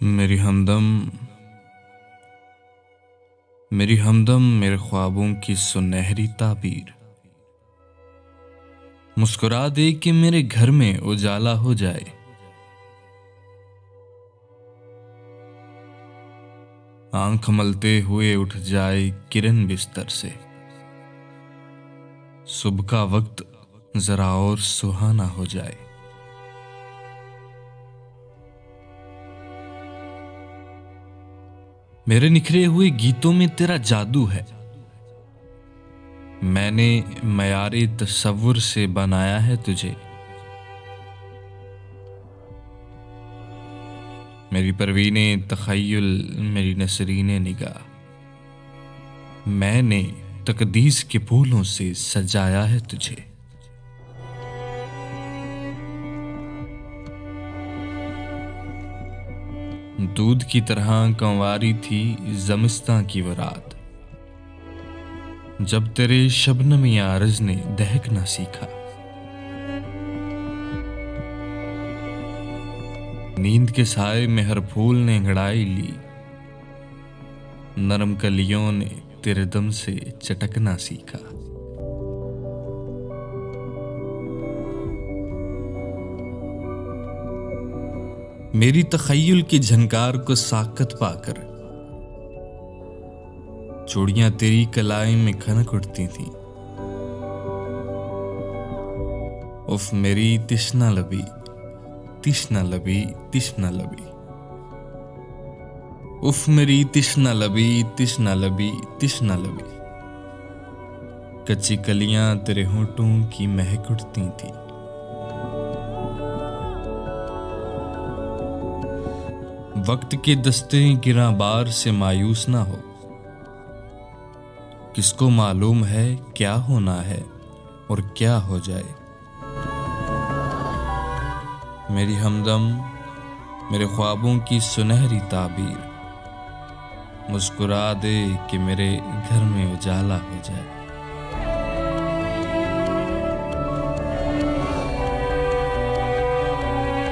मेरी हमदम मेरे ख्वाबों की सुनहरी ताबीर। मुस्कुरा दे कि मेरे घर में उजाला हो जाए। आंख मलते हुए उठ जाए किरण बिस्तर से। सुबह का वक्त जरा और सुहाना हो जाए। मेरे निखरे हुए गीतों में तेरा जादू है। मैंने मयारे तसव्वुर से बनाया है तुझे। मेरी परवीने तखय्युल, मेरी नसरीने निगाह, मैंने तकदीस के फूलों से सजाया है तुझे। दूध की तरह कंवारी थी ज़मिस्तां की वो रात, जब तेरे शबनमी आरज़ ने दहकना सीखा। नींद के साए में हर फूल ने अंगड़ाई ली, नरम कलियों ने तेरे दम से चटकना सीखा। मेरी तखय्युल की झनकार को साकत पाकर चूड़ियां तेरी कलाई में खनक उठती थीं। उफ मेरी तिश्ना लबी, तिश्ना लबी, तिश्ना लबी। उफ मेरी तिश्ना लबी, तिश्ना लबी, तिश्ना लबी। कच्ची कलियां तेरे होंठों की महक उठती थी। वक्त के दस्ते गिरा बार से मायूस ना हो। किसको मालूम है क्या होना है और क्या हो जाए। मेरी हमदम, मेरे ख्वाबों की सुनहरी ताबीर। मुस्कुरा दे कि मेरे घर में उजाला हो जाए।